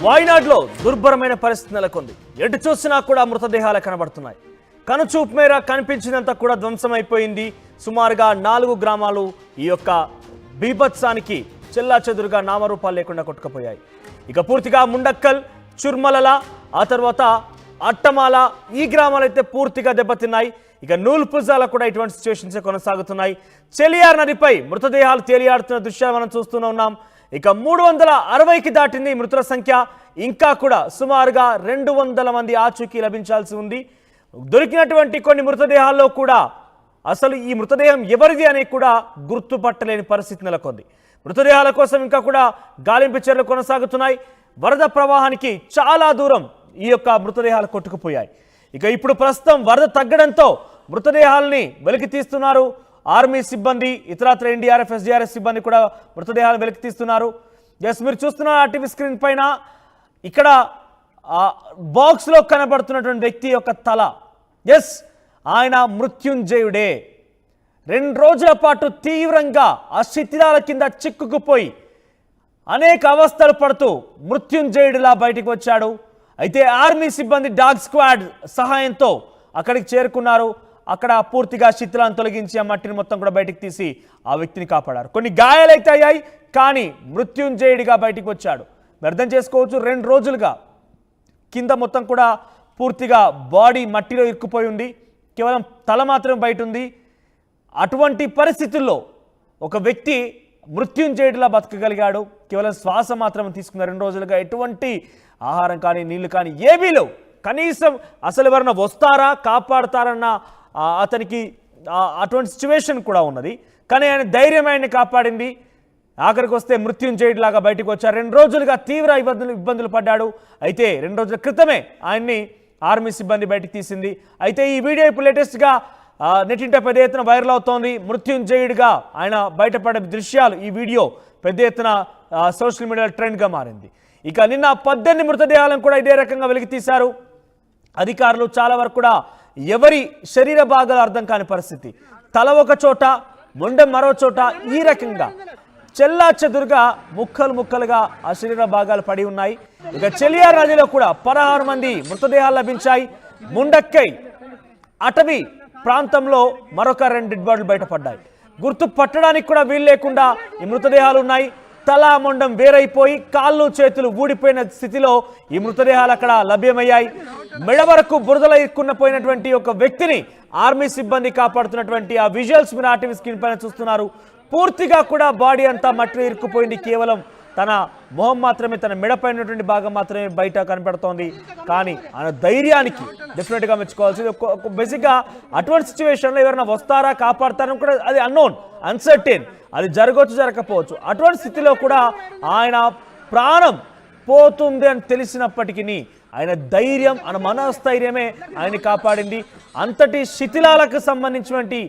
వాయనాడ్లో దుర్భరమైన పరిస్థితి నెలకొంది. ఎటు చూసినా కూడా మృతదేహాలు కనబడుతున్నాయి. కనుచూపు మేర కనిపించినంత కూడా ధ్వంసమైపోయింది. సుమారుగా 4 గ్రామాలు ఈ యొక్క బీభత్సానికి చెల్లాచెదురుగా నామరూపాలు లేకుండా కొట్టుకుపోయాయి. ఇక పూర్తిగా ముండక్కల్, చుర్మలల, ఆ తర్వాత అట్టమాల ఈ గ్రామాలైతే పూర్తిగా దెబ్బతిన్నాయి. ఇక నూల్పుజాల కూడా ఇటువంటి సిచ్యువేషన్స్ కొనసాగుతున్నాయి. చెలియార్ నదిపై మృతదేహాలు తేలియాడుతున్న దృశ్యాలు మనం చూస్తూనే ఉన్నాం. ఇక 360కి దాటింది మృతుల సంఖ్య. ఇంకా కూడా సుమారుగా 200 మంది ఆచూకీ లభించాల్సి ఉంది. దొరికినటువంటి కొన్ని మృతదేహాల్లో కూడా అసలు ఈ మృతదేహం ఎవరిది అనే కూడా గుర్తుపట్టలేని పరిస్థితి నెలకొంది. మృతదేహాల కోసం ఇంకా కూడా గాలింపు చర్యలు కొనసాగుతున్నాయి. వరద ప్రవాహానికి చాలా దూరం ఈ యొక్క మృతదేహాలు కొట్టుకుపోయాయి. ఇక ఇప్పుడు ప్రస్తుతం వరద తగ్గడంతో మృతదేహాలని వెలికి తీస్తున్నారు. ఆర్మీ సిబ్బంది, ఇతరత్ర ఎన్డీఆర్ఎఫ్, ఎస్డీఆర్ఎఫ్ సిబ్బంది కూడా మృతదేహాలు వెలికి తీస్తున్నారు. ఎస్, మీరు చూస్తున్నారు ఆ టీవీ స్క్రీన్ పైన ఇక్కడ బాక్స్లో కనబడుతున్నటువంటి వ్యక్తి యొక్క తల. ఎస్, ఆయన మృత్యుంజయుడే. 2 రోజుల పాటు తీవ్రంగా ఆ శిథిలాల కింద చిక్కుకుపోయి అనేక అవస్థలు పడుతూ మృత్యుంజయుడిలా బయటికి వచ్చాడు. అయితే ఆర్మీ సిబ్బంది డాగ్ స్క్వాడ్ సహాయంతో అక్కడికి చేరుకున్నారు. అక్కడ పూర్తిగా శిథిలాన్ని తొలగించి ఆ మట్టిని మొత్తం కూడా బయటికి తీసి ఆ వ్యక్తిని కాపాడారు. కొన్ని గాయాలైతే అయ్యాయి, కానీ మృత్యుంజయుడిగా బయటికి వచ్చాడు. అర్థం చేసుకోవచ్చు, 2 రోజులుగా కింద మొత్తం కూడా పూర్తిగా బాడీ మట్టిలో ఇరుక్కుపోయి ఉంది. కేవలం తల మాత్రం బయట ఉంది. అటువంటి పరిస్థితుల్లో ఒక వ్యక్తి మృత్యుంజయుడిలా బతకగలిగాడు. కేవలం శ్వాస మాత్రం తీసుకున్న 2 రోజులుగా ఎటువంటి ఆహారం కానీ నీళ్లు కానీ ఏమీ లేవు. కనీసం అసలు ఎవరైనా వస్తారా కాపాడుతారన్న అతనికి అటువంటి సిచ్యువేషన్ కూడా ఉన్నది. కానీ ఆయన ధైర్యం ఆయన్ని కాపాడింది. ఆఖరికి వస్తే మృత్యుంజయుడిలాగా బయటకు వచ్చారు. 2 రోజులుగా తీవ్ర ఇబ్బందులు పడ్డాడు. అయితే 2 రోజుల క్రితమే ఆయన్ని ఆర్మీ సిబ్బంది బయటకు తీసింది. అయితే ఈ వీడియో ఇప్పుడు లేటెస్ట్గా నెట్టింట పెద్ద ఎత్తున వైరల్ అవుతోంది. మృత్యుంజయుడిగా ఆయన బయటపడే దృశ్యాలు, ఈ వీడియో పెద్ద ఎత్తున సోషల్ మీడియాలో ట్రెండ్గా మారింది. ఇక నిన్న 18 మృతదేహాలను కూడా ఇదే రకంగా వెలికి తీశారు అధికారులు. చాలా వరకు కూడా ఎవరి శరీర భాగాలు అర్థం కాని పరిస్థితి. తల ఒక చోట, మొండెం మరో చోట, ఈ రకంగా చెల్లా చెదురుగా ముక్కలుగా ఆ శరీర భాగాలు పడి ఉన్నాయి. ఇక చెలియార్ నదిలో కూడా 16 మంది మృతదేహాలు లభించాయి. ముండక్కై అటవీ ప్రాంతంలో మరొక 2 డెడ్ బాడీలు బయటపడ్డాయి. గుర్తు పట్టడానికి కూడా వీలు లేకుండా ఈ మృతదేహాలు ఉన్నాయి. తల మొండం వేరైపోయి కాళ్ళు చేతులు ఊడిపోయిన స్థితిలో ఈ మృతదేహాలు అక్కడ లభ్యమయ్యాయి. మెడ వరకు బురదలో ఇరుక్కుపోయినటువంటి ఒక వ్యక్తిని ఆర్మీ సిబ్బంది కాపాడుతున్నటువంటి ఆ విజువల్స్ మీరు ఆర్టీవీ స్క్రీన్ పైన చూస్తున్నారు. పూర్తిగా కూడా బాడీ అంతా మట్టిలో ఇరుక్కుపోయింది. కేవలం తన మొహం మాత్రమే, తన మెడపైనటువంటి భాగం మాత్రమే బయట కనపడుతోంది. కానీ ఆయన ధైర్యానికి డెఫినెట్గా మెచ్చుకోవాల్సింది. బేసిక్గా అటువంటి సిచ్యువేషన్లో ఎవరైనా వస్తారా కాపాడతారని కూడా అది అన్నోన్, అన్సర్టైన్, అది జరగవచ్చు జరగకపోవచ్చు. అటువంటి స్థితిలో కూడా ఆయన ప్రాణం పోతుంది అని తెలిసినప్పటికీ ఆయన ధైర్యం, ఆయన మనోస్థైర్యమే ఆయన కాపాడింది. అంతటి శిథిలాలకు సంబంధించినటువంటి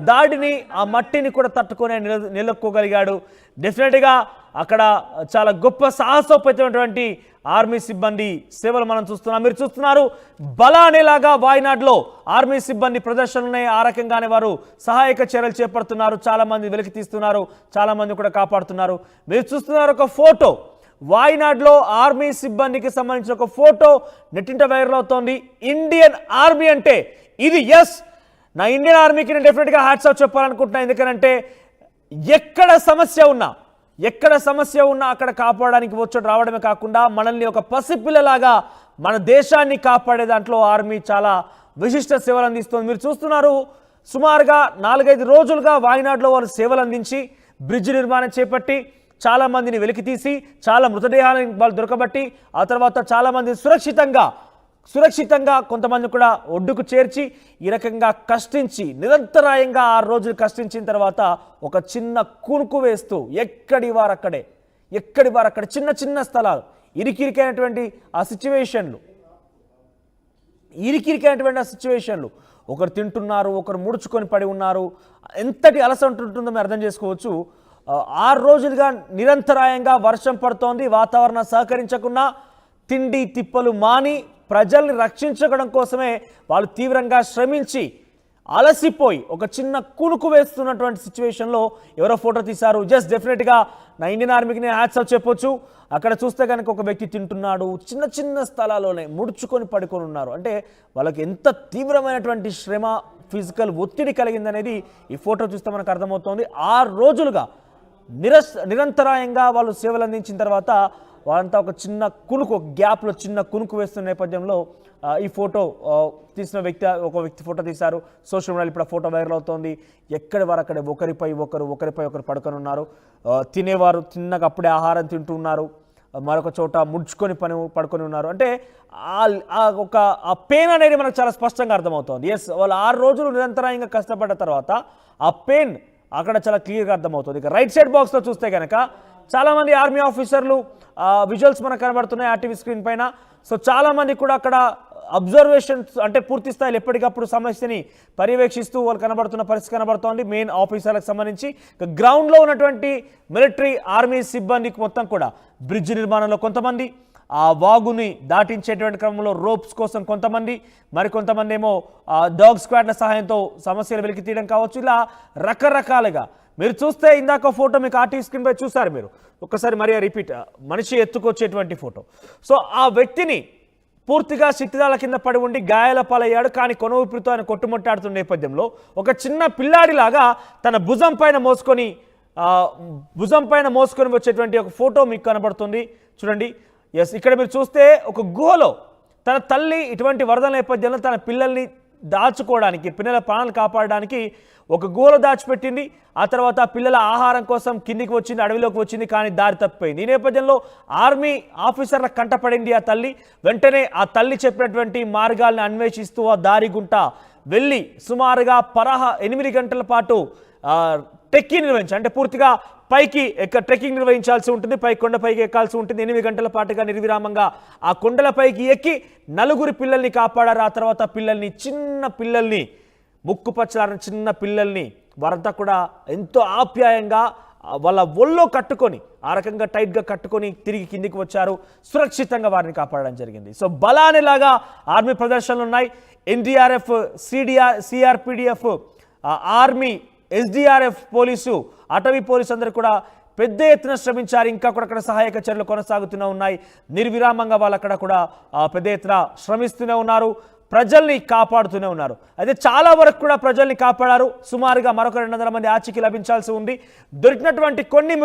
దాడిని, ఆ మట్టిని కూడా తట్టుకొని నిలక్కోగలిగాడు. డెఫినెట్గా అక్కడ చాలా గొప్ప సాహసోపేతమైనటువంటి ఆర్మీ సిబ్బంది సేవలు మనం చూస్తున్నాం. మీరు చూస్తున్నారు బలా అనేలాగా వాయనాడ్లో ఆర్మీ సిబ్బంది ప్రదర్శనలున్నాయి. ఆ రకంగానే వారు సహాయక చర్యలు చేపడుతున్నారు. చాలా మంది వెలికి తీస్తున్నారు, చాలా మంది కూడా కాపాడుతున్నారు. మీరు చూస్తున్నారు ఒక ఫోటో, వాయనాడ్లో ఆర్మీ సిబ్బందికి సంబంధించిన ఒక ఫోటో నెట్టింట వైరల్ అవుతోంది. ఇండియన్ ఆర్మీ అంటే ఇది. ఎస్, నా ఇండియన్ ఆర్మీకి నేను డెఫినెట్గా హ్యాట్స్ ఆఫ్ చెప్పాలనుకుంటున్నాను. ఎందుకంటే ఎక్కడ సమస్య ఉన్నా అక్కడ కాపాడడానికి వచ్చి రావడమే కాకుండా మనల్ని ఒక పసిపిల్లలాగా మన దేశాన్ని కాపాడే దాంట్లో ఆర్మీ చాలా విశిష్ట సేవలు అందిస్తుంది. మీరు చూస్తున్నారు సుమారుగా 4-5 రోజులుగా వాయనాడ్లో వారు సేవలు అందించి బ్రిడ్జ్ నిర్మాణం చేపట్టి చాలా మందిని వెలికి తీసి చాలా మృతదేహాలను వాళ్ళు దొరకబట్టి ఆ తర్వాత చాలా మంది సురక్షితంగా కొంతమంది కూడా ఒడ్డుకు చేర్చి ఈ రకంగా కష్టించి నిరంతరాయంగా 6 రోజులు కష్టించిన తర్వాత ఒక చిన్న కునుకు వేస్తూ ఎక్కడి వారు అక్కడే చిన్న స్థలాలు, ఇరికిరికైనటువంటి ఆ సిచ్యువేషన్లు, ఒకరు తింటున్నారు, ఒకరు ముడుచుకొని పడి ఉన్నారు. ఎంతటి అలసట ఉంటుందో మీరు అర్థం చేసుకోవచ్చు. 6 రోజులుగా నిరంతరాయంగా వర్షం పడుతోంది. వాతావరణం సహకరించకుండా తిండి తిప్పలు మాని ప్రజల్ని రక్షించడం కోసమే వాళ్ళు తీవ్రంగా శ్రమించి అలసిపోయి ఒక చిన్న కునుకు వేస్తున్నటువంటి సిచ్యువేషన్లో ఎవరో ఫోటో తీశారు. జస్ట్ డెఫినెట్గా నా ఇండియన్ ఆర్మీకి నేను హ్యాట్స్ ఆఫ్ చెప్పొచ్చు. అక్కడ చూస్తే కనుక ఒక వ్యక్తి తింటున్నాడు, చిన్న చిన్న స్థలాల్లోనే ముడుచుకొని పడుకొని ఉన్నారు. అంటే వాళ్ళకి ఎంత తీవ్రమైనటువంటి శ్రమ, ఫిజికల్ ఒత్తిడి కలిగిందనేది ఈ ఫోటో చూస్తే మనకు అర్థమవుతోంది. 6 రోజులుగా నిరంతరాయంగా వాళ్ళు సేవలు అందించిన తర్వాత వాళ్ళంతా ఒక చిన్న కునుకు, ఒక గ్యాప్లో చిన్న కునుకు వేస్తున్న నేపథ్యంలో ఈ ఫోటో తీసిన ఒక వ్యక్తి ఫోటో తీశారు. సోషల్ మీడియాలో ఇప్పుడు ఆ ఫోటో వైరల్ అవుతోంది. ఎక్కడి వారు అక్కడే ఒకరిపై ఒకరు పడుకొని ఉన్నారు. తినేవారు తిన్నగా అప్పుడే ఆహారం తింటూ ఉన్నారు, మరొక చోట ముడుచుకొని పడుకొని ఉన్నారు. అంటే ఆ పెయిన్ అనేది మనకు చాలా స్పష్టంగా అర్థమవుతోంది. ఎస్, వాళ్ళు 6 రోజులు నిరంతరాయంగా కష్టపడ్డ తర్వాత ఆ పెయిన్ అక్కడ చాలా క్లియర్గా అర్థమవుతుంది. ఇక రైట్ సైడ్ బాక్స్లో చూస్తే కనుక చాలామంది ఆర్మీ ఆఫీసర్లు విజువల్స్ మనకు కనబడుతున్నాయి ఆర్టీవీ స్క్రీన్ పైన. సో చాలామంది కూడా అక్కడ అబ్జర్వేషన్స్ అంటే పూర్తి స్థాయిలో ఎప్పటికప్పుడు సమస్యని పర్యవేక్షిస్తూ వాళ్ళు కనబడుతున్న పరిస్థితి కనబడుతోంది మెయిన్ ఆఫీసర్లకు సంబంధించి. గ్రౌండ్లో ఉన్నటువంటి మిలిటరీ ఆర్మీ సిబ్బంది మొత్తం కూడా బ్రిడ్జ్ నిర్మాణంలో కొంతమంది, ఆ వాగుని దాటించేటువంటి క్రమంలో రోప్స్ కోసం కొంతమంది, మరికొంతమంది ఏమో డాగ్ స్క్వాడ్ల సహాయంతో సమస్యలు వెలికి తీయడం కావచ్చు. ఇలా రకరకాలుగా మీరు చూస్తే ఇందాక ఫోటో మీకు ఆర్టీవీ స్క్రీన్ పై చూసారు మీరు, ఒక్కసారి మరీ రిపీట్, మనిషి ఎత్తుకొచ్చేటువంటి ఫోటో. సో ఆ వ్యక్తిని పూర్తిగా శక్తిదాల కింద పడి ఉండి గాయాల పాలయ్యాడు. కానీ కొనవూపిరితో ఆయన కొట్టుముట్టాడుతున్న నేపథ్యంలో ఒక చిన్న పిల్లాడిలాగా తన భుజం పైన మోసుకొని వచ్చేటువంటి ఒక ఫోటో మీకు కనబడుతుంది చూడండి. ఎస్, ఇక్కడ మీరు చూస్తే ఒక గుహలో తన తల్లి ఇటువంటి వరద నేపథ్యంలో తన పిల్లల్ని దాచుకోవడానికి, పిల్లల ప్రాణాలు కాపాడడానికి ఒక గుహలో దాచిపెట్టింది. ఆ తర్వాత ఆ పిల్లల ఆహారం కోసం కిందికి వచ్చింది, అడవిలోకి వచ్చింది, కానీ దారి తప్పిపోయింది. ఈ నేపథ్యంలో ఆర్మీ ఆఫీసర్ల కంటపడింది ఆ తల్లి. వెంటనే ఆ తల్లి చెప్పినటువంటి మార్గాలను అన్వేషిస్తూ ఆ దారి గుంట వెళ్ళి సుమారుగా 8 గంటల పాటు ట్రెక్కింగ్ నిర్వహించాలి. అంటే పూర్తిగా పైకి ట్రెక్కింగ్ నిర్వహించాల్సి ఉంటుంది, కొండపైకి ఎక్కాల్సి ఉంటుంది. 8 గంటల పాటుగా నిర్విరామంగా ఆ కొండలపైకి ఎక్కి 4 పిల్లల్ని కాపాడారు. ఆ తర్వాత చిన్న పిల్లల్ని, ముక్కు పచ్చలారిన చిన్న పిల్లల్ని వారంతా కూడా ఎంతో ఆప్యాయంగా వాళ్ళ ఒళ్ళో కట్టుకొని, ఆ రకంగా టైట్గా కట్టుకొని తిరిగి కిందికి వచ్చారు. సురక్షితంగా వారిని కాపాడడం జరిగింది. సో బలానేలాగా ఆర్మీ ప్రదర్శనలు ఉన్నాయి. ఎన్డీఆర్ఎఫ్, సిఆర్పిడిఎఫ్, ఆర్మీ, ఎస్డీఆర్ఎఫ్ పోలీసు, అటవీ పోలీసు అందరూ కూడా పెద్ద ఎత్తున శ్రమించారు. ఇంకా కూడా అక్కడ సహాయక చర్యలు కొనసాగుతూనే ఉన్నాయి. నిర్విరామంగా వాళ్ళు అక్కడ కూడా పెద్ద ఎత్తున శ్రమిస్తూనే ఉన్నారు, ప్రజల్ని కాపాడుతూనే ఉన్నారు. అయితే చాలా వరకు కూడా ప్రజల్ని కాపాడారు. సుమారుగా మరొక 200 మంది ఆచూకీ లభించాల్సి ఉంది. దొరికినటువంటి కొన్ని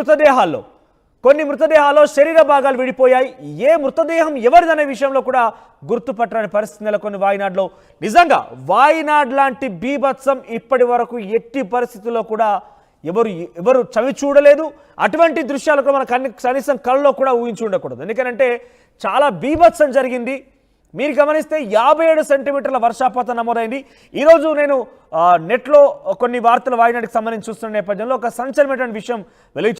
మృతదేహాల్లో శరీర భాగాలు విడిపోయాయి. ఏ మృతదేహం ఎవరిదనే విషయంలో కూడా గుర్తుపట్టని పరిస్థితి నెలకొని వాయినాడ్లో. నిజంగా వాయినాడ్ లాంటి బీభత్సం ఇప్పటి వరకు ఎట్టి పరిస్థితుల్లో కూడా ఎవరు చవి చూడలేదు. అటువంటి దృశ్యాలు కూడా మన కనీసం కళ్ళలో కూడా ఊహించి ఉండకూడదు. ఎందుకంటే చాలా బీభత్సం జరిగింది. మీరు గమనిస్తే 57 సెంటీమీటర్ల వర్షపాతం నమోదైంది. ఈరోజు నేను నెట్లో కొన్ని వార్తలు వాయినాడ్కి సంబంధించి చూస్తున్న నేపథ్యంలో ఒక సంచలనమైన విషయం వెలుగు